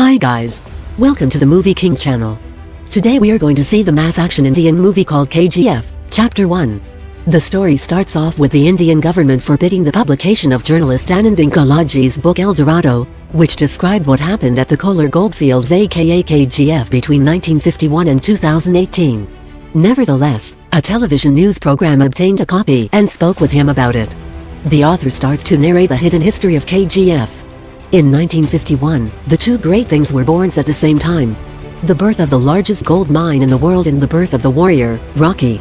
Hi guys! Welcome to the Movie King channel. Today we are going to see the mass action Indian movie called KGF, Chapter 1. The story starts off with the Indian government forbidding the publication of journalist Anand Inkalaji's book El Dorado, which described what happened at the Kolar goldfields aka KGF between 1951 and 2018. Nevertheless, a television news program obtained a copy and spoke with him about it. The author starts to narrate the hidden history of KGF. In 1951, the two great things were born at the same time. The birth of the largest gold mine in the world and the birth of the warrior, Rocky.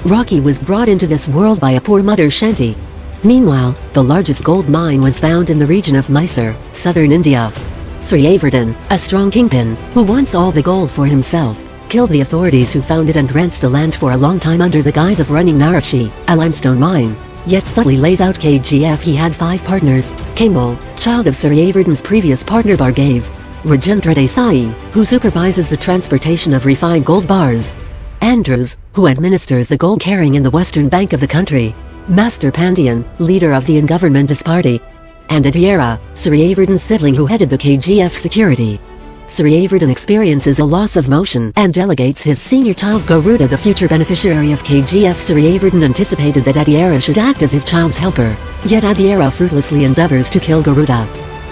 Rocky was brought into this world by a poor mother Shanti. Meanwhile, the largest gold mine was found in the region of Mysore, southern India. Sriavardhan, a strong kingpin, who wants all the gold for himself, killed the authorities who found it and rents the land for a long time under the guise of running Narachi, a limestone mine. Yet subtly lays out KGF. He had 5 partners: Kamal, child of Sriavardhan's previous partner Bhargav; Rajendra Desai, who supervises the transportation of refined gold bars; Andrews, who administers the gold carrying in the western bank of the country; Master Pandian, leader of the in-government party; and Adiera, Sriavardhan's sibling who headed the KGF security. Sriavardhan experiences a loss of motion and delegates his senior child Garuda, the future beneficiary of KGF. Sriavardhan anticipated that Adiera should act as his child's helper, yet Adiera fruitlessly endeavors to kill Garuda.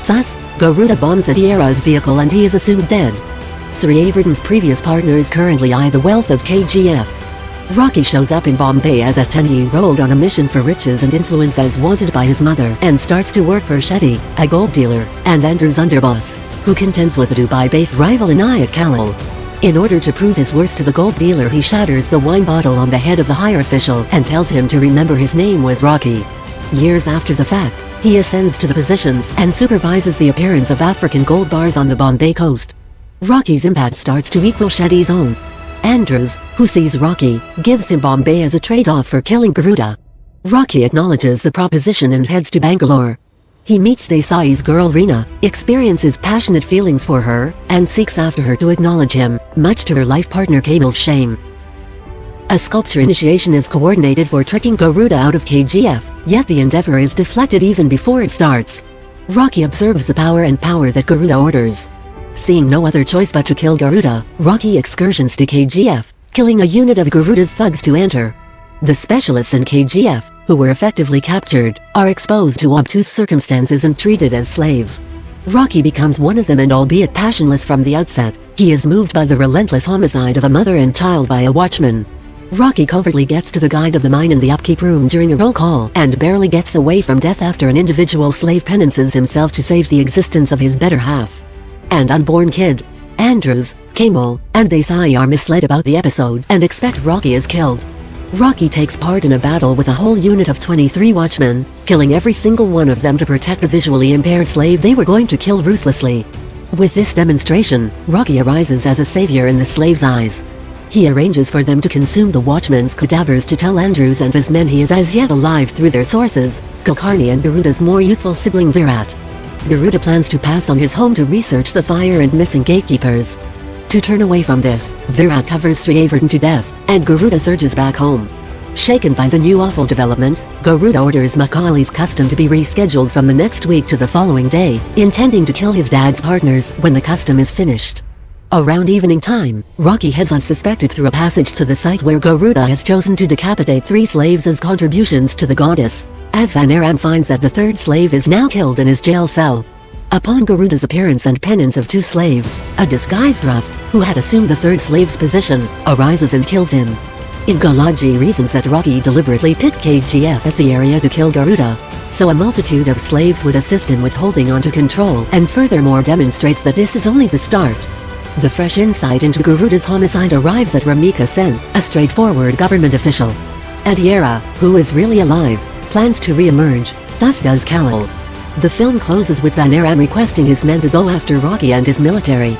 Thus, Garuda bombs Adiera's vehicle and he is assumed dead. Sriavardhan's previous partners currently eye the wealth of KGF. Rocky shows up in Bombay as a 10-year-old on a mission for riches and influence as wanted by his mother and starts to work for Shetty, a gold dealer, and Andrew's underboss, who contends with a Dubai-based rival Inayat Khalil. In order to prove his worth to the gold dealer, he shatters the wine bottle on the head of the higher official and tells him to remember his name was Rocky. Years after the fact, he ascends to the positions and supervises the appearance of African gold bars on the Bombay coast. Rocky's impact starts to equal Shetty's own. Andrews, who sees Rocky, gives him Bombay as a trade-off for killing Garuda. Rocky acknowledges the proposition and heads to Bangalore. He meets Desai's girl Reena, experiences passionate feelings for her, and seeks after her to acknowledge him, much to her life partner Kamal's shame. A sculpture initiation is coordinated for tricking Garuda out of KGF, yet the endeavor is deflected even before it starts. Rocky observes the power that Garuda orders. Seeing no other choice but to kill Garuda, Rocky excursions to KGF, killing a unit of Garuda's thugs to enter. The specialists in KGF, who were effectively captured, are exposed to obtuse circumstances and treated as slaves. Rocky becomes one of them, and albeit passionless from the outset, he is moved by the relentless homicide of a mother and child by a watchman. Rocky covertly gets to the guide of the mine in the upkeep room during a roll call and barely gets away from death after an individual slave penances himself to save the existence of his better half. An unborn kid, Andrews, Kamal, and Desai are misled about the episode and expect Rocky is killed. Rocky takes part in a battle with a whole unit of 23 watchmen, killing every single one of them to protect a visually impaired slave they were going to kill ruthlessly. With this demonstration, Rocky arises as a savior in the slaves' eyes. He arranges for them to consume the watchmen's cadavers to tell Andrews and his men he is as yet alive through their sources, Kulkarni and Garuda's more youthful sibling Virat. Garuda plans to pass on his home to research the fire and missing gatekeepers. To turn away from this, Virat covers Sriavardhan to death, and Garuda surges back home. Shaken by the new awful development, Garuda orders Makali's custom to be rescheduled from the next week to the following day, intending to kill his dad's partners when the custom is finished. Around evening time, Rocky heads unsuspected through a passage to the site where Garuda has chosen to decapitate 3 slaves as contributions to the goddess, as Vanaram finds that the 3rd slave is now killed in his jail cell. Upon Garuda's appearance and penance of 2 slaves, a disguised rough, who had assumed the 3rd slave's position, arises and kills him. Inkalaji reasons that Rocky deliberately picked KGF as the area to kill Garuda, so a multitude of slaves would assist in with holding on to control, and furthermore demonstrates that this is only the start. The fresh insight into Garuda's homicide arrives at Ramika Sen, a straightforward government official. Adiera, who is really alive, plans to re-emerge, thus does Khalil. The film closes with Vanaram requesting his men to go after Rocky and his military.